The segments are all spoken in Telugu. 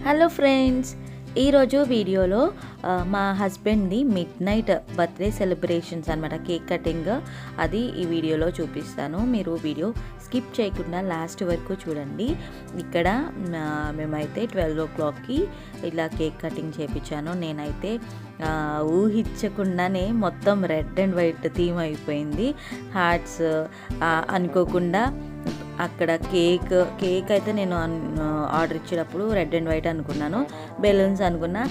హలో ఫ్రెండ్స్, ఈరోజు వీడియోలో మా హస్బెండ్ది మిడ్ నైట్ బర్త్డే సెలబ్రేషన్స్ అనమాట, కేక్ కటింగ్ అది ఈ వీడియోలో చూపిస్తాను. మీరు వీడియో స్కిప్ చేయకుండా లాస్ట్ వరకు చూడండి. ఇక్కడ మేమైతే 12 o'clockకి ఇలా కేక్ కటింగ్ చేయించాను. నేనైతే ఊహించకుండానే మొత్తం రెడ్ అండ్ వైట్ థీమ్ అయిపోయింది. హార్ట్స్ అనుకోకుండా అక్కడ కేక్ అయితే నేను ఆర్డర్ ఇచ్చేటప్పుడు రెడ్ అండ్ వైట్ అనుకున్నాను, బెలూన్స్ అనుకున్నా.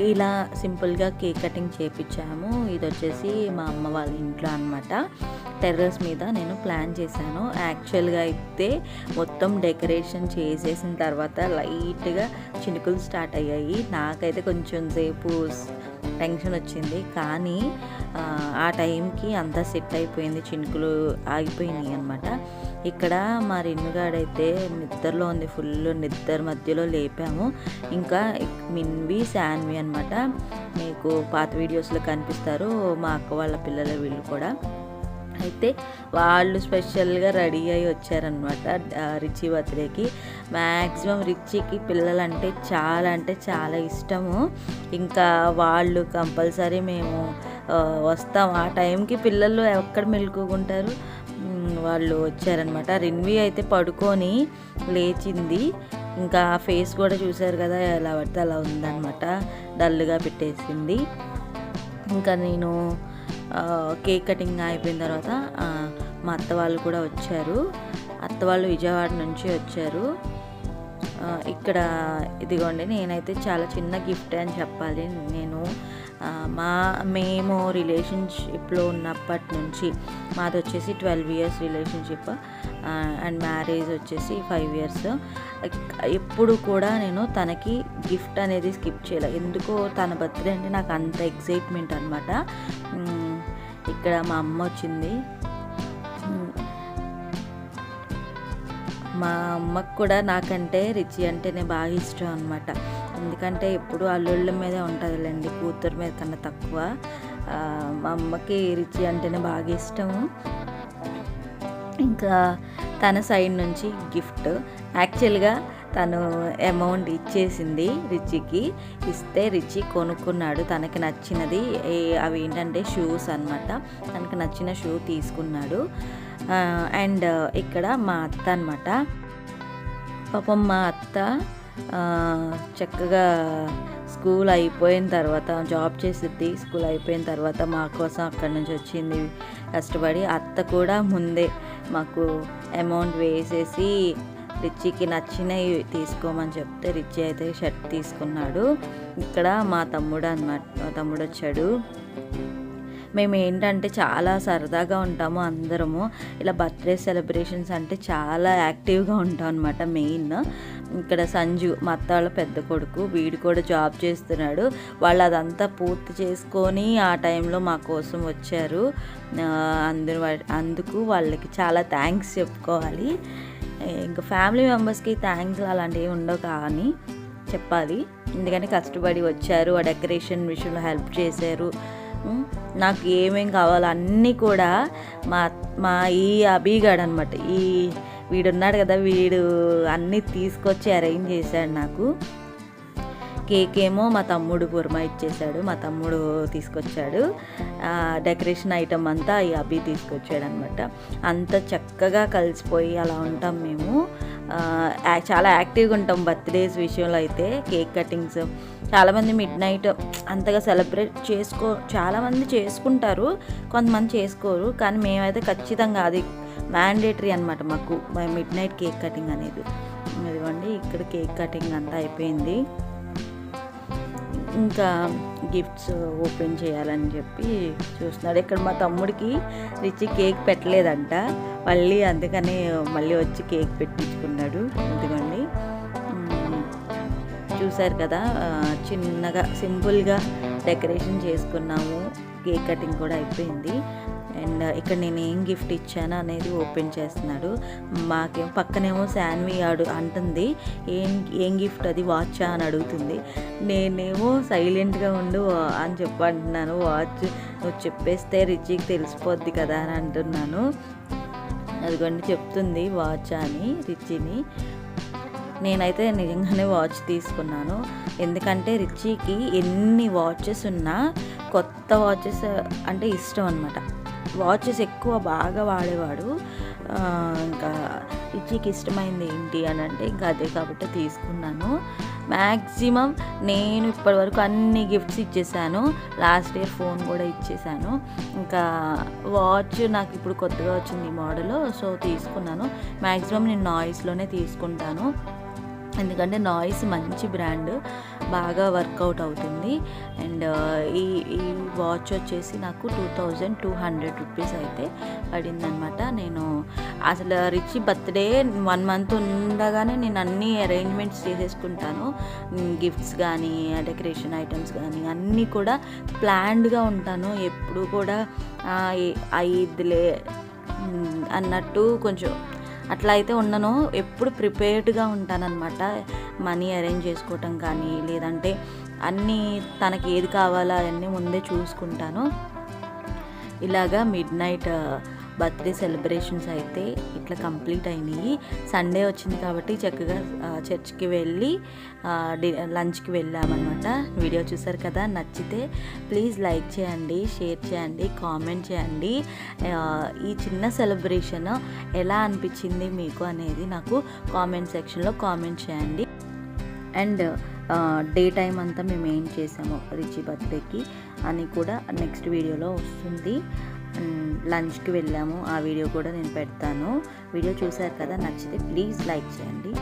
ఇలా సింపుల్గా కేక్ కటింగ్ చేయించాము. ఇది వచ్చేసి మా అమ్మ వాళ్ళ ఇంట్లో అనమాట. టెర్రస్ మీద నేను ప్లాన్ చేశాను. యాక్చువల్గా అయితే మొత్తం డెకరేషన్ చేసేసిన తర్వాత లైట్గా చినుకులు స్టార్ట్ అయ్యాయి. నాకైతే కొంచెం సేపు టెన్షన్ వచ్చింది, కానీ ఆ టైంకి అంతా సెట్ అయిపోయింది, చినుకులు ఆగిపోయినాయి అనమాట. ఇక్కడ మా రిన్నుగాడైతే నిద్రలో ఉంది, ఫుల్ నిద్ర మధ్యలో లేపాము. ఇంకా మిన్వి శాన్వి అనమాట, మీకు పాత వీడియోస్లో కనిపిస్తారు, మా అక్క వాళ్ళ పిల్లల వీళ్ళు కూడా. అయితే వాళ్ళు స్పెషల్గా రెడీ అయ్యి వచ్చారనమాట రిచి బర్త్డేకి. మ్యాక్సిమం రిచికి పిల్లలంటే చాలా ఇష్టము. ఇంకా వాళ్ళు కంపల్సరీ మేము వస్తాం ఆ టైంకి, పిల్లలు ఎక్కడ మెలుకుంటారు, వాళ్ళు వచ్చారనమాట. రిన్వి అయితే పడుకొని లేచింది. ఇంకా ఫేస్ కూడా చూసారు కదా, ఎలా పడితే అలా ఉందన్నమాట, డల్గా పెట్టేసింది. ఇంకా నేను కేక్ కటింగ్ అయిపోయిన తర్వాత మా అత్త వాళ్ళు కూడా వచ్చారు. అత్త వాళ్ళు విజయవాడ నుంచి వచ్చారు. ఇక్కడ ఇదిగోండి, నేనైతే చాలా చిన్న గిఫ్ట్ అని చెప్పాలి. నేను మేము రిలేషన్షిప్లో ఉన్నప్పటి నుంచి, మాది వచ్చేసి 12 years రిలేషన్షిప్ అండ్ మ్యారేజ్ వచ్చేసి 5 years. ఎప్పుడు కూడా నేను తనకి గిఫ్ట్ అనేది స్కిప్ చేయలేదు. ఎందుకో తన బర్త్డే అంటే నాకు అంత ఎక్సైట్మెంట్ అనమాట. ఇక్కడ మా అమ్మ వచ్చింది. మా అమ్మకు కూడా నాకంటే రిచి అంటేనే బాగా ఇష్టం అనమాట. ఎందుకంటే ఎప్పుడు అల్లుళ్ళ మీదే ఉంటుందిలేండి, కూతురు మీద కన్నా తక్కువ. మా అమ్మకి రిచి అంటేనే బాగా ఇష్టము. ఇంకా తన సైడ్ నుంచి గిఫ్ట్, యాక్చువల్గా తను అమౌంట్ ఇచ్చేసింది రిచికి. ఇస్తే రిచి కొనుక్కున్నాడు తనకి నచ్చినది. అవి ఏంటంటే షూస్ అనమాట. తనకి నచ్చిన షూ తీసుకున్నాడు. అండ్ ఇక్కడ మా అత్త అనమాట. పాపం మా అత్త చక్కగా స్కూల్ అయిపోయిన తర్వాత, జాబ్ చేసిద్ది, స్కూల్ అయిపోయిన తర్వాత మా కోసం అక్కడి నుంచి వచ్చింది కష్టపడి. అత్త కూడా ముందే మాకు అమౌంట్ వేసేసి రిచికి నచ్చినవి తీసుకోమని చెప్తే రిచి అయితే షర్ట్ తీసుకున్నాడు. ఇక్కడ మా తమ్ముడు అనమాట, మా తమ్ముడు వచ్చాడు. మేము ఏంటంటే చాలా సరదాగా ఉంటాము అందరము. ఇలా బర్త్డే సెలబ్రేషన్స్ అంటే చాలా యాక్టివ్గా ఉంటాం అనమాట. మెయిన్ ఇక్కడ సంజు, మా అత్త వాళ్ళ పెద్ద కొడుకు, వీడు కూడా జాబ్ చేస్తున్నాడు. వాళ్ళు అదంతా పూర్తి చేసుకొని ఆ టైంలో మా కోసం వచ్చారు. అందుకు వాళ్ళకి చాలా థ్యాంక్స్ చెప్పుకోవాలి. ఇంకా ఫ్యామిలీ మెంబర్స్కి థ్యాంక్స్ అలాంటివి ఉండవు, కానీ చెప్పాలి. ఎందుకంటే కష్టపడి వచ్చారు, ఆ డెకరేషన్ విషయంలో హెల్ప్ చేశారు. నాకు ఏమేం కావాలో అన్నీ కూడా మా ఈ అభిగాడు అనమాట, వీడున్నాడు కదా, వీడు అన్నీ తీసుకొచ్చి అరేంజ్ చేశాడు నాకు. కేక్ ఏమో మా తమ్ముడు పురమా ఇచ్చేసాడు, మా తమ్ముడు తీసుకొచ్చాడు. డెకరేషన్ ఐటమ్ అంతా ఈ అభి తీసుకొచ్చాడు అనమాట. అంత చక్కగా కలిసిపోయి అలా ఉంటాం మేము. చాలా యాక్టివ్గా ఉంటాం బర్త్డేస్ విషయంలో అయితే. కేక్ కటింగ్స్ చాలామంది మిడ్ నైట్ అంతగా సెలబ్రేట్ చాలామంది చేసుకుంటారు, కొంతమంది చేసుకోరు. కానీ మేమైతే ఖచ్చితంగా అది మ్యాండేటరీ అనమాట మాకు, మిడ్ నైట్ కేక్ కటింగ్ అనేది. ఇదిగోండి, ఇక్కడ కేక్ కటింగ్ అంతా అయిపోయింది. ఇంకా గిఫ్ట్స్ ఓపెన్ చేయాలని చెప్పి చూస్తున్నాడు. ఇక్కడ మా తమ్ముడికి రిచి కేక్ పెట్టలేదంట, అందుకని మళ్ళీ వచ్చి కేక్ పెట్టించుకున్నాడు. ఇదిగోండి, చూసారు కదా, చిన్నగా సింపుల్గా డెకరేషన్ చేసుకున్నాము. కేక్ కటింగ్ కూడా అయిపోయింది. అండ్ ఇక్కడ నేను ఏం గిఫ్ట్ ఇచ్చాను అనేది ఓపెన్ చేస్తున్నాడు. పక్కనేమో శాన్వి అంటుంది, ఏం గిఫ్ట్ అది, వాచా అని అడుగుతుంది. నేనేమో సైలెంట్గా ఉండు అని అంటున్నాను. వాచ్ నువ్వు చెప్పేస్తే రిచికి తెలిసిపోద్ది కదా అని అంటున్నాను. అదిగోండి చెప్తుంది వాచ్ అని రిచిని. నేనైతే నిజంగానే వాచ్ తీసుకున్నాను. ఎందుకంటే రిచీకి ఎన్ని వాచెస్ ఉన్నా కొత్త వాచెస్ అంటే ఇష్టం అనమాట. వాచెస్ ఎక్కువ బాగా వాడేవాడు. ఇంకా రిచీకి ఇష్టమైంది ఏంటి అని అంటే ఇంకా అదే కాబట్టి తీసుకున్నాను. మ్యాక్సిమం నేను ఇప్పటివరకు అన్ని గిఫ్ట్స్ ఇచ్చేసాను. లాస్ట్ ఇయర్ ఫోన్ కూడా ఇచ్చేసాను. ఇంకా వాచ్ నాకు ఇప్పుడు కొత్తగా వచ్చింది ఈ మోడల్, సో తీసుకున్నాను. మ్యాక్సిమం నేను నాయిస్లోనే తీసుకుంటాను. ఎందుకంటే నాయిస్ మంచి బ్రాండ్, బాగా వర్కౌట్ అవుతుంది. అండ్ ఈ వాచ్ వచ్చేసి నాకు 2200 రూపీస్ అయితే పడిందనమాట. నేను అసలు రిచీ బర్త్డే 1 మంత్ ఉండగానే నేను అన్ని అరేంజ్మెంట్స్ చేసేసుకుంటాను. గిఫ్ట్స్ కానీ డెకరేషన్ ఐటమ్స్ కానీ అన్నీ కూడా ప్లాన్డ్గా ఉంటాను. ఎప్పుడు కూడా ఇదిలే అన్నట్టు కొంచెం అట్లా అయితే ఉండను. ఎప్పుడు ప్రిపేర్డ్గా ఉంటానన్నమాట. మనీ అరేంజ్ చేసుకోవటం కానీ లేదంటే అన్నీ తనకి ఏది కావాలో అవన్నీ ముందే చూసుకుంటాను. ఇలాగా మిడ్ నైట్ బర్త్డే సెలబ్రేషన్స్ అయితే ఇట్లా కంప్లీట్ అయినాయి. సండే వచ్చింది కాబట్టి చక్కగా చర్చ్కి వెళ్ళి లంచ్కి వెళ్ళామన్నమాట. వీడియో చూసారు కదా, నచ్చితే ప్లీజ్ లైక్ చేయండి, షేర్ చేయండి, కామెంట్ చేయండి. ఈ చిన్న సెలబ్రేషన్ ఎలా అనిపించింది మీకు అనేది నాకు కామెంట్ సెక్షన్లో కామెంట్ చేయండి. అండ్ డే టైం అంతా మేము ఏం చేసాము రిచీ బర్త్డేకి అని కూడా నెక్స్ట్ వీడియోలో వస్తుంది. లంచ్కి వెళ్ళాము, ఆ వీడియో కూడా నేను పెడతాను. వీడియో చూసారు కదా, నచ్చితే ప్లీజ్ లైక్ చేయండి.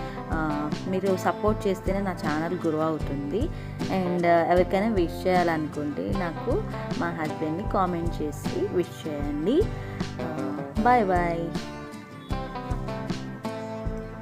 మీరు సపోర్ట్ చేస్తేనే నా ఛానల్ గ్రో అవుతుంది. అండ్ ఎవరికైనా విష్ చేయాలనుకుంటే నాకు మా హస్బెండ్ని కామెంట్ చేసి విష్ చేయండి. Bye bye.